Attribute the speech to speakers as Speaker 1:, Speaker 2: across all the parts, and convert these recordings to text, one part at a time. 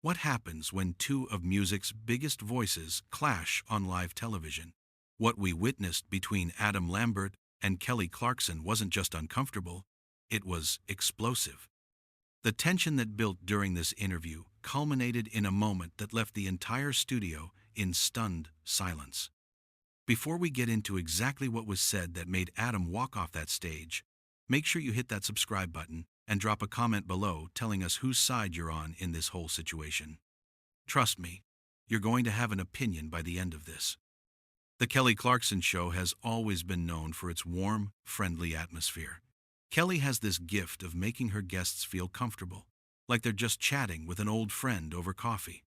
Speaker 1: What happens when two of music's biggest voices clash on live television? What we witnessed between Adam Lambert and Kelly Clarkson wasn't just uncomfortable, it was explosive. The tension that built during this interview culminated in a moment that left the entire studio in stunned silence. Before we get into exactly what was said that made Adam walk off that stage, make sure you hit that subscribe button and drop a comment below telling us whose side you're on in this whole situation. Trust me, you're going to have an opinion by the end of this. The Kelly Clarkson Show has always been known for its warm, friendly atmosphere. Kelly has this gift of making her guests feel comfortable, like they're just chatting with an old friend over coffee.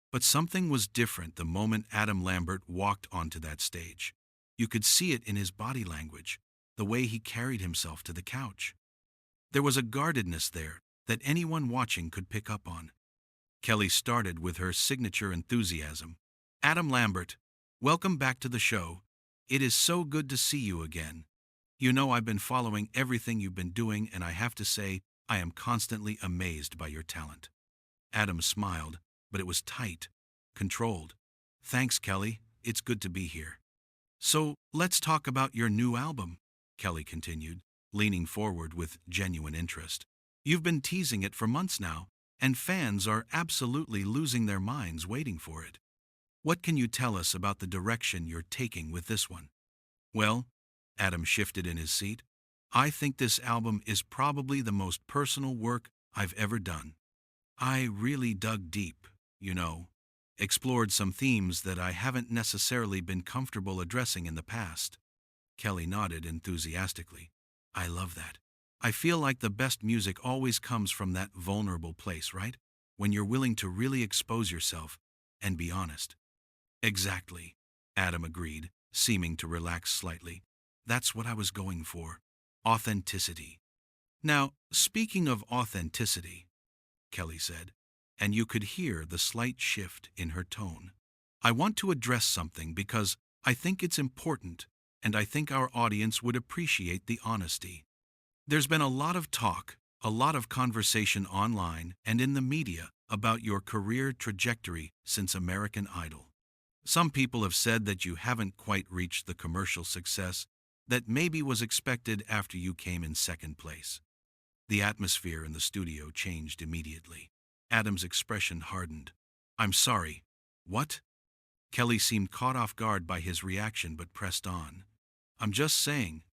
Speaker 1: But something was different the moment Adam Lambert walked onto that stage. You could see it in his body language, the way he carried himself to the couch. There was a guardedness there that anyone watching could pick up on. Kelly started with her signature enthusiasm. "Adam Lambert, welcome back to the show. It is so good to see you again. You know I've been following everything you've been doing, and I have to say I am constantly amazed by your talent." Adam smiled, but it was tight, controlled. "Thanks, Kelly. It's good to be here." "So let's talk about your new album," Kelly continued, leaning forward with genuine interest. "You've been teasing it for months now, and fans are absolutely losing their minds waiting for it. What can you tell us about the direction you're taking with this one?" "Well," Adam shifted in his seat, "I think this album is probably the most personal work I've ever done. I really dug deep, explored some themes that I haven't necessarily been comfortable addressing in the past." Kelly nodded enthusiastically. "I love that. I feel like the best music always comes from that vulnerable place, right? When you're willing to really expose yourself and be honest." "Exactly," Adam agreed, seeming to relax slightly. "That's what I was going for. Authenticity." "Now, speaking of authenticity," Kelly said, and you could hear the slight shift in her tone, "I want to address something because I think it's important, and I think our audience would appreciate the honesty. There's been a lot of talk, a lot of conversation online and in the media about your career trajectory since American Idol. Some people have said that you haven't quite reached the commercial success that maybe was expected after you came in second place." The atmosphere in the studio changed immediately. Adam's expression hardened. "I'm sorry. What?" Kelly seemed caught off guard by his reaction but pressed on. "I'm just saying,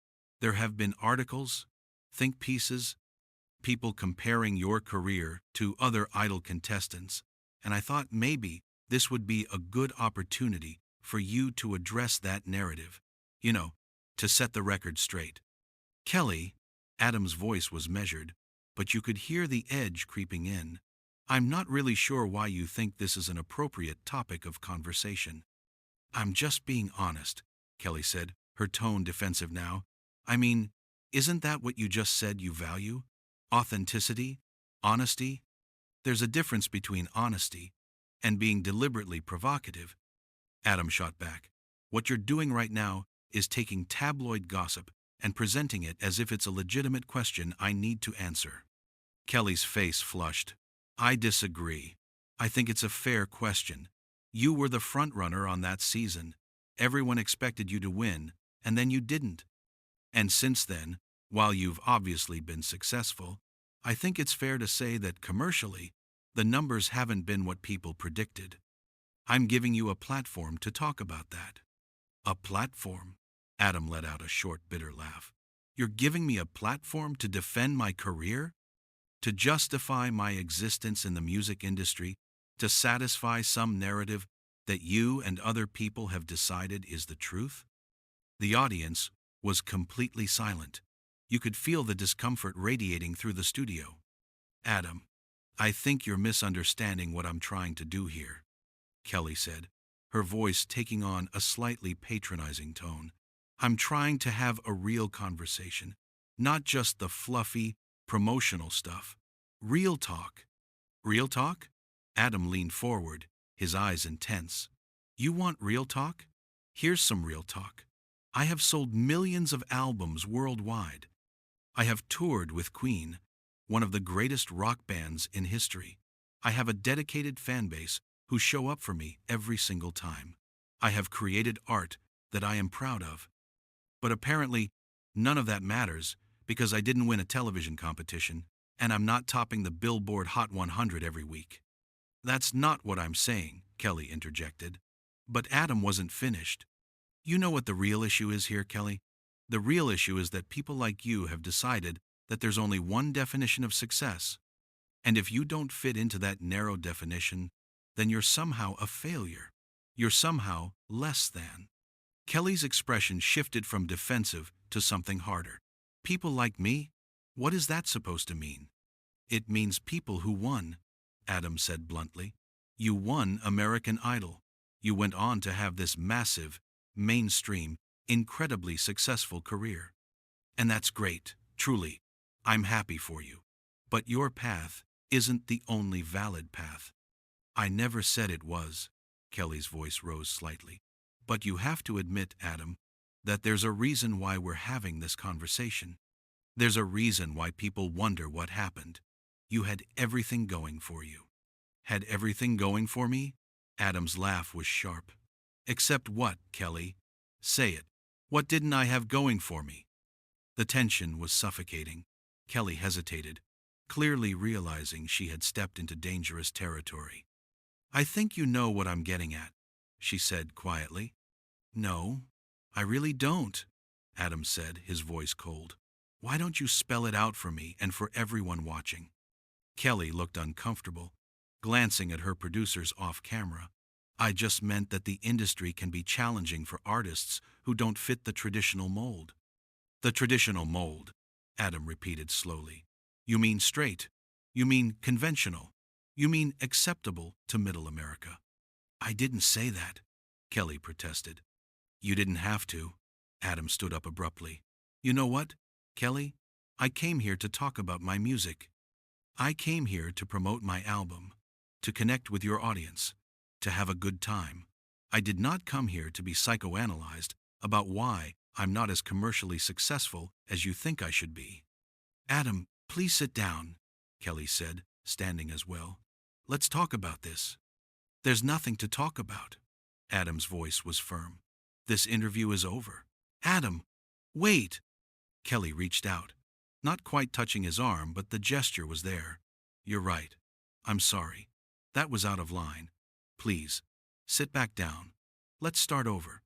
Speaker 1: there have been articles, think pieces, people comparing your career to other Idol contestants, and I thought maybe this would be a good opportunity for you to address that narrative, to set the record straight." "Kelly," Adam's voice was measured, but you could hear the edge creeping in, "I'm not really sure why you think this is an appropriate topic of conversation." "I'm just being honest," Kelly said, her tone defensive now. "I mean, isn't that what you just said you value? Authenticity? Honesty? There's a difference between honesty and being deliberately provocative." Adam shot back. "What you're doing right now is taking tabloid gossip and presenting it as if it's a legitimate question I need to answer." Kelly's face flushed. "I disagree. I think it's a fair question. You were the frontrunner on that season. Everyone expected you to win, and then you didn't. And since then, while you've obviously been successful, I think it's fair to say that commercially, the numbers haven't been what people predicted. I'm giving you a platform to talk about that." "A platform?" Adam let out a short, bitter laugh. "You're giving me a platform to defend my career? To justify my existence in the music industry? To satisfy some narrative that you and other people have decided is the truth?" The audience was completely silent. You could feel the discomfort radiating through the studio. "Adam, I think you're misunderstanding what I'm trying to do here," Kelly said, her voice taking on a slightly patronizing tone. "I'm trying to have a real conversation, not just the fluffy, promotional stuff. Real talk." "Real talk?" Adam leaned forward, his eyes intense. "You want real talk? Here's some real talk. I have sold millions of albums worldwide. I have toured with Queen, one of the greatest rock bands in history. I have a dedicated fan base who show up for me every single time. I have created art that I am proud of. But apparently, none of that matters because I didn't win a television competition, and I'm not topping the Billboard Hot 100 every week. That's not what I'm saying, Kelly interjected. But Adam wasn't finished. You know what the real issue is here, Kelly? The real issue is that people like you have decided that there's only one definition of success. And if you don't fit into that narrow definition, then you're somehow a failure. You're somehow less than. Kelly's expression shifted from defensive to something harder. People like me? What is that supposed to mean? It means people who won, Adam said bluntly. You won American Idol. You went on to have this massive, mainstream, incredibly successful career. And that's great, truly. I'm happy for you. But your path isn't the only valid path. I never said it was. Kelly's voice rose slightly. But you have to admit, Adam, that there's a reason why we're having this conversation. There's a reason why people wonder what happened. You had everything going for you. Had everything going for me? Adam's laugh was sharp. Except what, Kelly? Say it. What didn't I have going for me? The tension was suffocating. Kelly hesitated, clearly realizing she had stepped into dangerous territory. I think you know what I'm getting at, she said quietly. No, I really don't, Adam said, his voice cold. Why don't you spell it out for me and for everyone watching? Kelly looked uncomfortable, glancing at her producers off camera. I just meant that the industry can be challenging for artists who don't fit the traditional mold. The traditional mold, Adam repeated slowly. You mean straight. You mean conventional. You mean acceptable to Middle America. I didn't say that, Kelly protested. You didn't have to. Adam stood up abruptly. You know what, Kelly? I came here to talk about my music. I came here to promote my album, to connect with your audience, to have a good time. I did not come here to be psychoanalyzed about why I'm not as commercially successful as you think I should be. Adam, please sit down, Kelly said, standing as well. Let's talk about this. There's nothing to talk about. Adam's voice was firm. This interview is over. Adam, wait! Kelly reached out, not quite touching his arm, but the gesture was there. You're right. I'm sorry. That was out of line. Please, sit back down. Let's start over.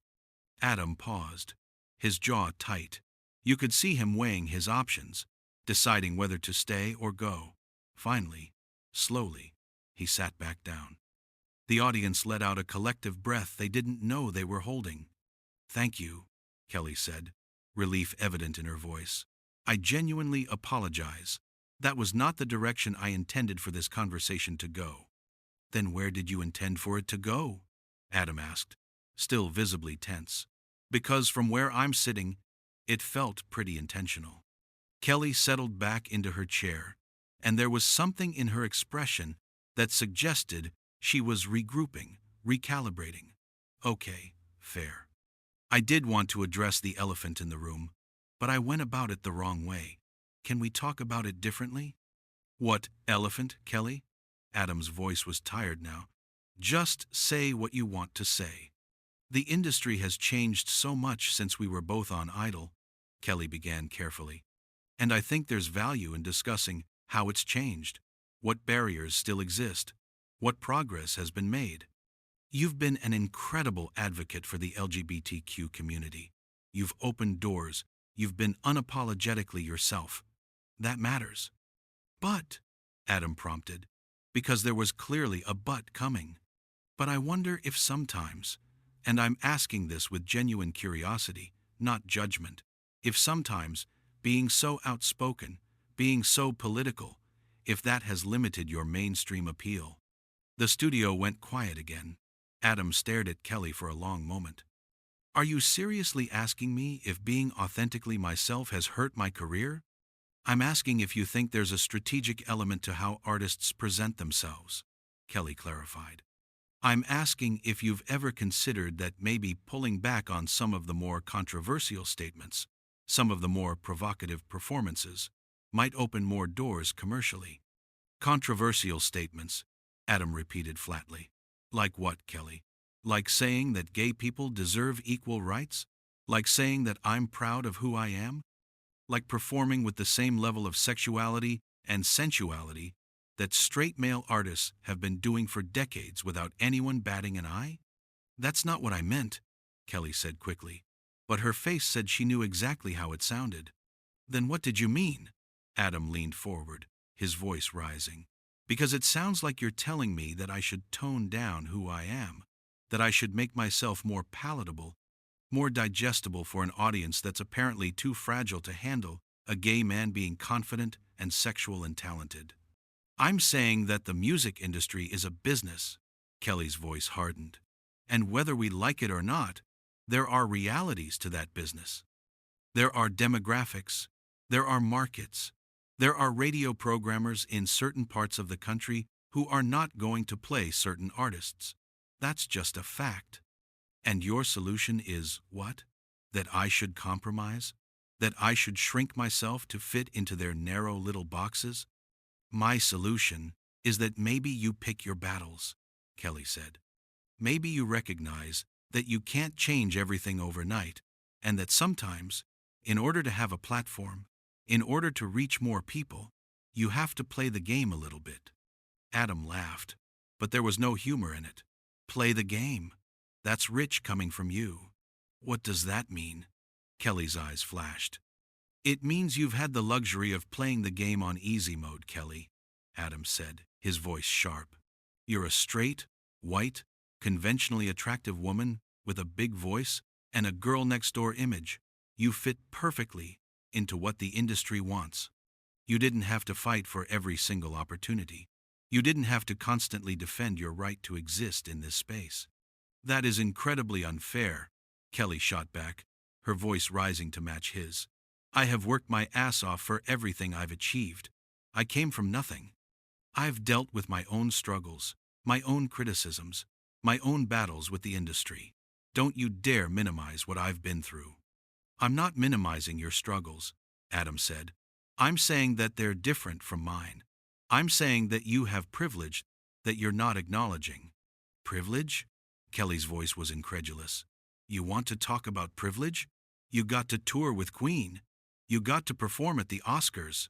Speaker 1: Adam paused, his jaw tight. You could see him weighing his options, deciding whether to stay or go. Finally, slowly, he sat back down. The audience let out a collective breath they didn't know they were holding. Thank you, Kelly said, relief evident in her voice. I genuinely apologize. That was not the direction I intended for this conversation to go. Then where did you intend for it to go? Adam asked, still visibly tense. Because from where I'm sitting, it felt pretty intentional. Kelly settled back into her chair, and there was something in her expression that suggested she was regrouping, recalibrating. Okay, fair. I did want to address the elephant in the room, but I went about it the wrong way. Can we talk about it differently? What elephant, Kelly? Adam's voice was tired now. Just say what you want to say. The industry has changed so much since we were both on Idol, Kelly began carefully. And I think there's value in discussing how it's changed, what barriers still exist, what progress has been made. You've been an incredible advocate for the LGBTQ community. You've opened doors. You've been unapologetically yourself. That matters. But, Adam prompted, because there was clearly a but coming. But I wonder if sometimes, and I'm asking this with genuine curiosity, not judgment, if sometimes being so outspoken, being so political, if that has limited your mainstream appeal. The studio went quiet again. Adam stared at Kelly for a long moment. Are you seriously asking me if being authentically myself has hurt my career? I'm asking if you think there's a strategic element to how artists present themselves, Kelly clarified. I'm asking if you've ever considered that maybe pulling back on some of the more controversial statements, some of the more provocative performances, might open more doors commercially. Controversial statements, Adam repeated flatly. Like what, Kelly? Like saying that gay people deserve equal rights? Like saying that I'm proud of who I am? Like performing with the same level of sexuality and sensuality that straight male artists have been doing for decades without anyone batting an eye? That's not what I meant, Kelly said quickly, but her face said she knew exactly how it sounded. Then what did you mean? Adam leaned forward, his voice rising. Because it sounds like you're telling me that I should tone down who I am, that I should make myself more palatable, more digestible for an audience that's apparently too fragile to handle a gay man being confident and sexual and talented. I'm saying that the music industry is a business. Kelly's voice hardened. And whether we like it or not, there are realities to that business. There are demographics. There are markets. There are radio programmers in certain parts of the country who are not going to play certain artists. That's just a fact. And your solution is what? That I should compromise? That I should shrink myself to fit into their narrow little boxes? My solution is that maybe you pick your battles, Kelly said. Maybe you recognize that you can't change everything overnight, and that sometimes, in order to have a platform, in order to reach more people, you have to play the game a little bit. Adam laughed, but there was no humor in it. Play the game. That's rich coming from you. What does that mean? Kelly's eyes flashed. It means you've had the luxury of playing the game on easy mode, Kelly, Adam said, his voice sharp. You're a straight, white, conventionally attractive woman with a big voice and a girl next door image. You fit perfectly into what the industry wants. You didn't have to fight for every single opportunity. You didn't have to constantly defend your right to exist in this space. That is incredibly unfair, Kelly shot back, her voice rising to match his. I have worked my ass off for everything I've achieved. I came from nothing. I've dealt with my own struggles, my own criticisms, my own battles with the industry. Don't you dare minimize what I've been through. I'm not minimizing your struggles, Adam said. I'm saying that they're different from mine. I'm saying that you have privilege that you're not acknowledging. Privilege? Kelly's voice was incredulous. You want to talk about privilege? You got to tour with Queen. You got to perform at the Oscars.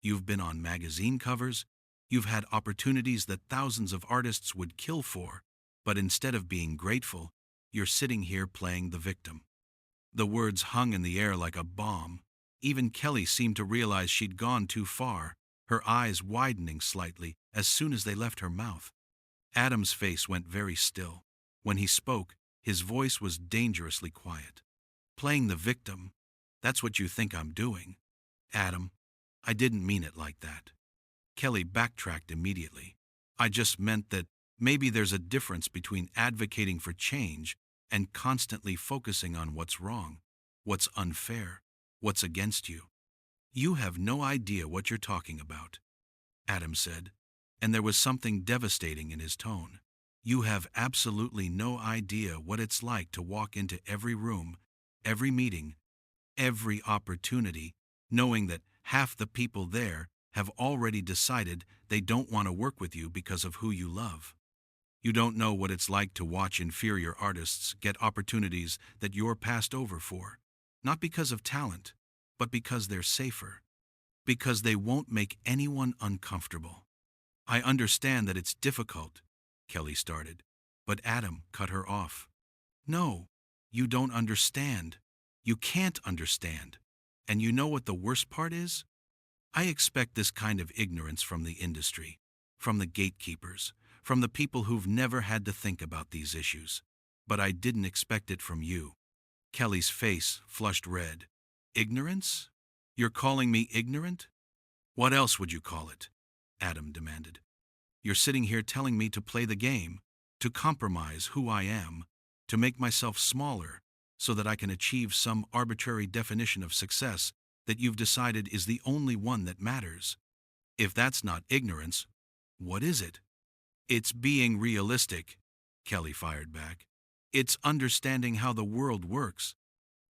Speaker 1: You've been on magazine covers. You've had opportunities that thousands of artists would kill for. But instead of being grateful, you're sitting here playing the victim. The words hung in the air like a bomb. Even Kelly seemed to realize she'd gone too far, her eyes widening slightly as soon as they left her mouth. Adam's face went very still. When he spoke, his voice was dangerously quiet. Playing the victim, that's what you think I'm doing. Adam, I didn't mean it like that. Kelly backtracked immediately. I just meant that maybe there's a difference between advocating for change and constantly focusing on what's wrong, what's unfair, what's against you. You have no idea what you're talking about, Adam said, and there was something devastating in his tone. You have absolutely no idea what it's like to walk into every room, every meeting, every opportunity, knowing that half the people there have already decided they don't want to work with you because of who you love. You don't know what it's like to watch inferior artists get opportunities that you're passed over for, not because of talent, but because they're safer, because they won't make anyone uncomfortable. I understand that it's difficult, Kelly started, but Adam cut her off. No, you don't understand. You can't understand. And you know what the worst part is? I expect this kind of ignorance from the industry, from the gatekeepers, from the people who've never had to think about these issues. But I didn't expect it from you. Kelly's face flushed red. Ignorance? You're calling me ignorant? What else would you call it? Adam demanded. You're sitting here telling me to play the game, to compromise who I am, to make myself smaller so that I can achieve some arbitrary definition of success that you've decided is the only one that matters. If that's not ignorance, what is it? It's being realistic, Kelly fired back. It's understanding how the world works.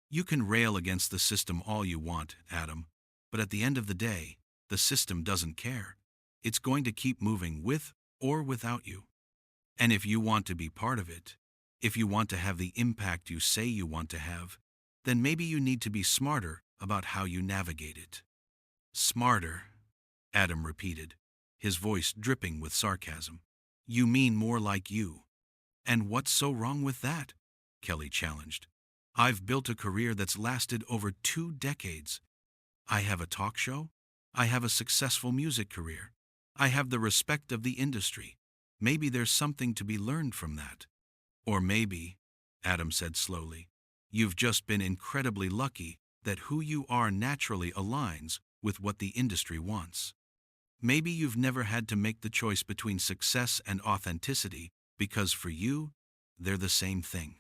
Speaker 1: You can rail against the system all you want, Adam, but at the end of the day, the system doesn't care. It's going to keep moving with or without you. And if you want to be part of it, if you want to have the impact you say you want to have, then maybe you need to be smarter about how you navigate it. Smarter, Adam repeated, his voice dripping with sarcasm. You mean more like you. And what's so wrong with that? Kelly challenged. I've built a career that's lasted over 2 decades. I have a talk show. I have a successful music career. I have the respect of the industry. Maybe there's something to be learned from that. Or maybe, Adam said slowly, you've just been incredibly lucky that who you are naturally aligns with what the industry wants. Maybe you've never had to make the choice between success and authenticity because for you, they're the same thing.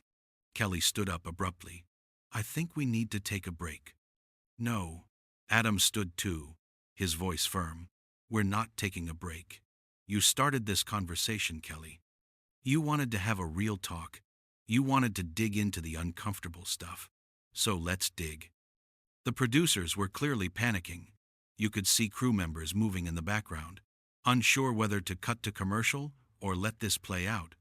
Speaker 1: Kelly stood up abruptly. I think we need to take a break. No. Adam stood too, his voice firm. We're not taking a break. You started this conversation, Kelly. You wanted to have a real talk. You wanted to dig into the uncomfortable stuff. So let's dig. The producers were clearly panicking. You could see crew members moving in the background, unsure whether to cut to commercial or let this play out.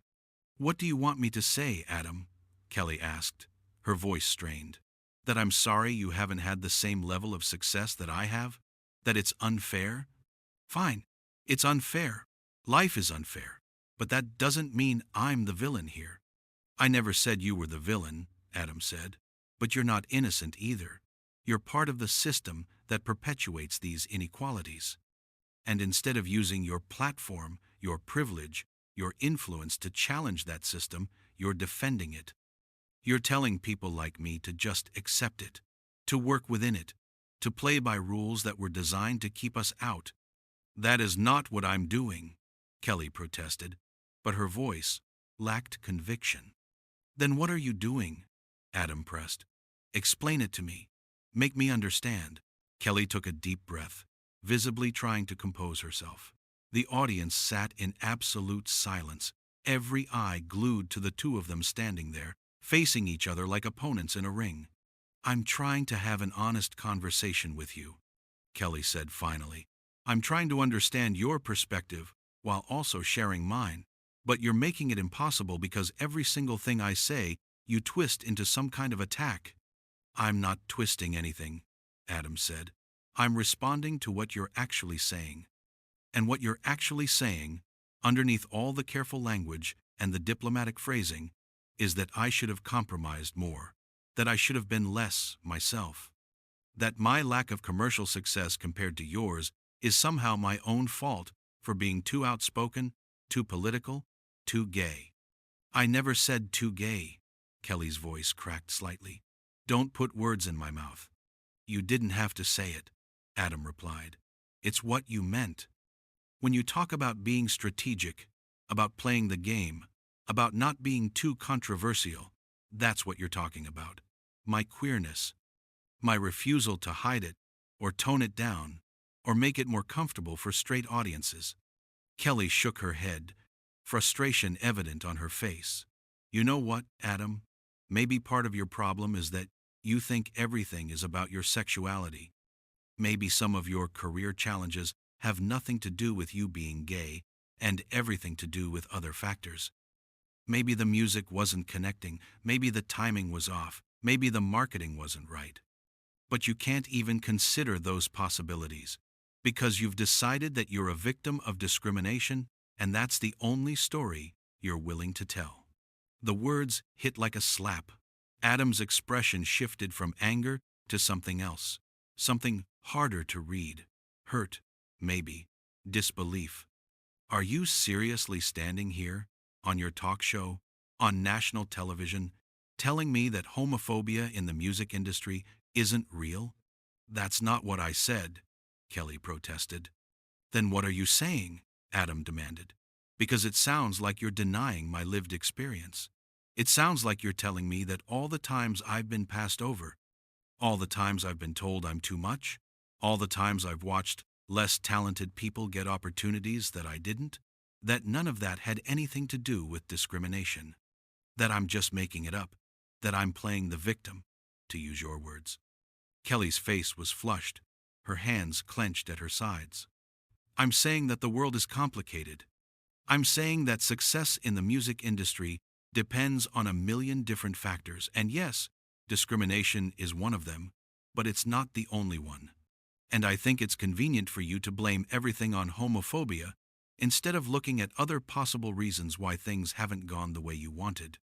Speaker 1: What do you want me to say, Adam? Kelly asked, her voice strained. That I'm sorry you haven't had the same level of success that I have? That it's unfair? Fine, it's unfair. Life is unfair. But that doesn't mean I'm the villain here. I never said you were the villain, Adam said. But you're not innocent either. You're part of the system that perpetuates these inequalities. And instead of using your platform, your privilege, your influence to challenge that system, you're defending it. You're telling people like me to just accept it, to work within it, to play by rules that were designed to keep us out. That is not what I'm doing, Kelly protested, but her voice lacked conviction. Then what are you doing? Adam pressed. Explain it to me. Make me understand. Kelly took a deep breath, visibly trying to compose herself. The audience sat in absolute silence, every eye glued to the two of them standing there, facing each other like opponents in a ring. I'm trying to have an honest conversation with you, Kelly said finally. I'm trying to understand your perspective while also sharing mine, but you're making it impossible because every single thing I say, you twist into some kind of attack. I'm not twisting anything, Adam said. I'm responding to what you're actually saying. And what you're actually saying, underneath all the careful language and the diplomatic phrasing, is that I should have compromised more, that I should have been less myself, that my lack of commercial success compared to yours is somehow my own fault for being too outspoken, too political, too gay. I never said too gay, Kelly's voice cracked slightly. Don't put words in my mouth. You didn't have to say it, Adam replied. It's what you meant. When you talk about being strategic, about playing the game, about not being too controversial, that's what you're talking about. My queerness, my refusal to hide it, or tone it down, or make it more comfortable for straight audiences. Kelly shook her head, frustration evident on her face. You know what, Adam? Maybe part of your problem is that you think everything is about your sexuality. Maybe some of your career challenges have nothing to do with you being gay and everything to do with other factors. Maybe the music wasn't connecting, maybe the timing was off, maybe the marketing wasn't right. But you can't even consider those possibilities because you've decided that you're a victim of discrimination and that's the only story you're willing to tell. The words hit like a slap. Adam's expression shifted from anger to something else, something harder to read. Hurt, maybe, disbelief. Are you seriously standing here, on your talk show, on national television, telling me that homophobia in the music industry isn't real? That's not what I said, Kelly protested. Then what are you saying? Adam demanded. Because it sounds like you're denying my lived experience. It sounds like you're telling me that all the times I've been passed over, all the times I've been told I'm too much, all the times I've watched less talented people get opportunities that I didn't, that none of that had anything to do with discrimination, that I'm just making it up, that I'm playing the victim, to use your words. Kelly's face was flushed, her hands clenched at her sides. I'm saying that the world is complicated. I'm saying that success in the music industry depends on a million different factors, and yes, discrimination is one of them, but it's not the only one. And I think it's convenient for you to blame everything on homophobia instead of looking at other possible reasons why things haven't gone the way you wanted.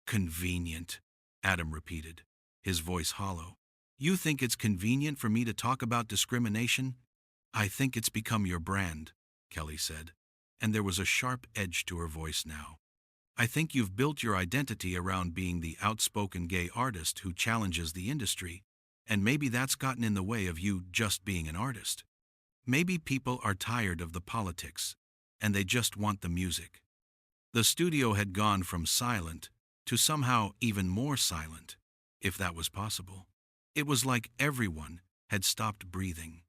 Speaker 1: Convenient, Adam repeated, his voice hollow. You think it's convenient for me to talk about discrimination? I think it's become your brand, Kelly said, and there was a sharp edge to her voice now. I think you've built your identity around being the outspoken gay artist who challenges the industry, and maybe that's gotten in the way of you just being an artist. Maybe people are tired of the politics, and they just want the music. The studio had gone from silent to somehow even more silent, if that was possible. It was like everyone had stopped breathing.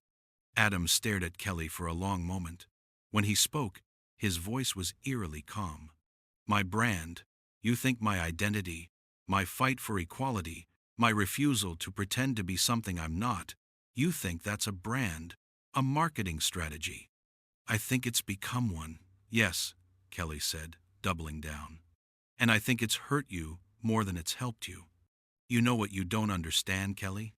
Speaker 1: Adam stared at Kelly for a long moment. When he spoke, his voice was eerily calm. My brand, you think my identity, my fight for equality, my refusal to pretend to be something I'm not, you think that's a brand, a marketing strategy. I think it's become one. Yes, Kelly said, doubling down. And I think it's hurt you more than it's helped you. You know what you don't understand, Kelly?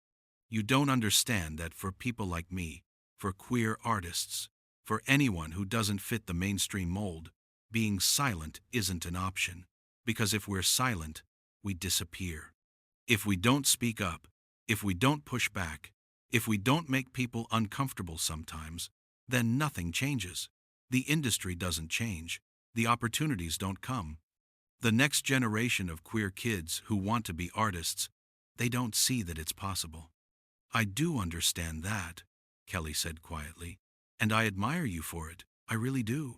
Speaker 1: You don't understand that for people like me, for queer artists, for anyone who doesn't fit the mainstream mold, being silent isn't an option. Because if we're silent, we disappear. If we don't speak up, if we don't push back, if we don't make people uncomfortable sometimes, then nothing changes. The industry doesn't change. The opportunities don't come. The next generation of queer kids who want to be artists, they don't see that it's possible. I do understand that, Kelly said quietly, and I admire you for it. I really do.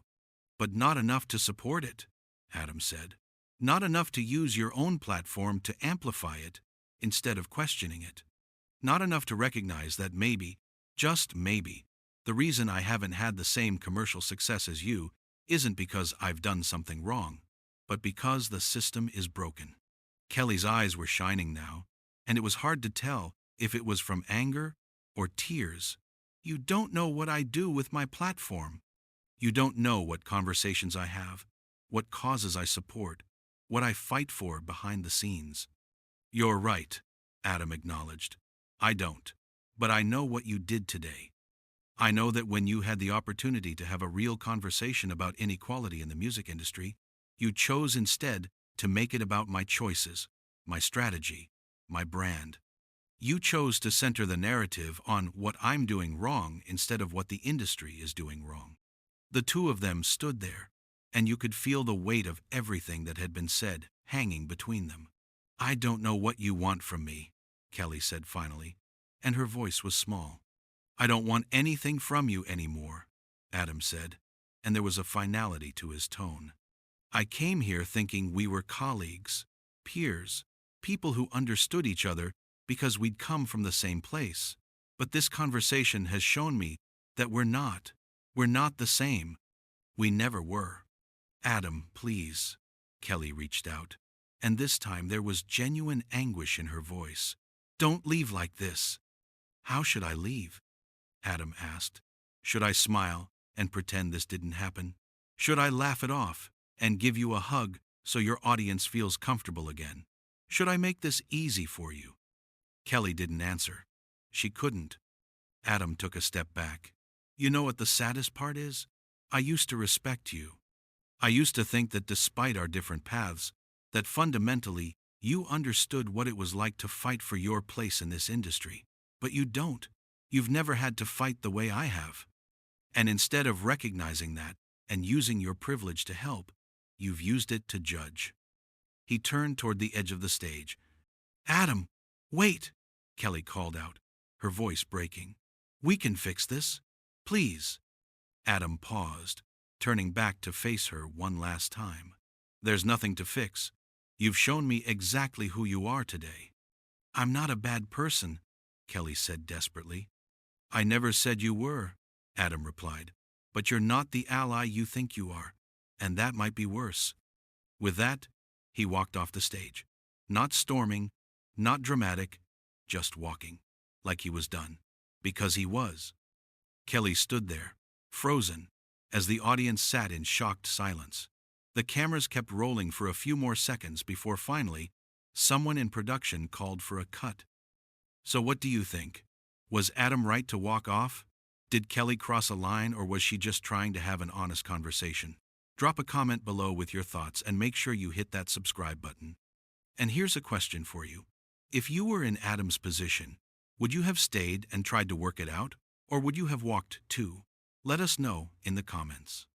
Speaker 1: But not enough to support it, Adam said. Not enough to use your own platform to amplify it instead of questioning it. Not enough to recognize that maybe, just maybe, the reason I haven't had the same commercial success as you isn't because I've done something wrong, but because the system is broken. Kelly's eyes were shining now, and it was hard to tell if it was from anger or tears. You don't know what I do with my platform. You don't know what conversations I have, what causes I support, what I fight for behind the scenes. You're right, Adam acknowledged. I don't. But I know what you did today. I know that when you had the opportunity to have a real conversation about inequality in the music industry, you chose instead to make it about my choices, my strategy, my brand. You chose to center the narrative on what I'm doing wrong instead of what the industry is doing wrong. The two of them stood there, and you could feel the weight of everything that had been said hanging between them. I don't know what you want from me, Kelly said finally, and her voice was small. I don't want anything from you anymore, Adam said, and there was a finality to his tone. I came here thinking we were colleagues, peers, people who understood each other because we'd come from the same place. But this conversation has shown me that we're not. We're not the same. We never were. Adam, please. Kelly reached out, and this time there was genuine anguish in her voice. Don't leave like this. How should I leave? Adam asked. Should I smile and pretend this didn't happen? Should I laugh it off and give you a hug so your audience feels comfortable again? Should I make this easy for you? Kelly didn't answer. She couldn't. Adam took a step back. You know what the saddest part is? I used to respect you. I used to think that despite our different paths, that fundamentally you understood what it was like to fight for your place in this industry. But you don't. You've never had to fight the way I have. And instead of recognizing that and using your privilege to help, you've used it to judge. He turned toward the edge of the stage. Adam, wait, Kelly called out, her voice breaking. We can fix this. Please. Adam paused, turning back to face her one last time. There's nothing to fix. You've shown me exactly who you are today. I'm not a bad person, Kelly said desperately. I never said you were, Adam replied. But you're not the ally you think you are, and that might be worse. With that, he walked off the stage. Not storming, not dramatic, just walking, like he was done. Because he was. Kelly stood there, frozen, as the audience sat in shocked silence. The cameras kept rolling for a few more seconds before finally, someone in production called for a cut. So what do you think? Was Adam right to walk off? Did Kelly cross a line, or was she just trying to have an honest conversation? Drop a comment below with your thoughts and make sure you hit that subscribe button. And here's a question for you. If you were in Adam's position, would you have stayed and tried to work it out? Or would you have walked too? Let us know in the comments.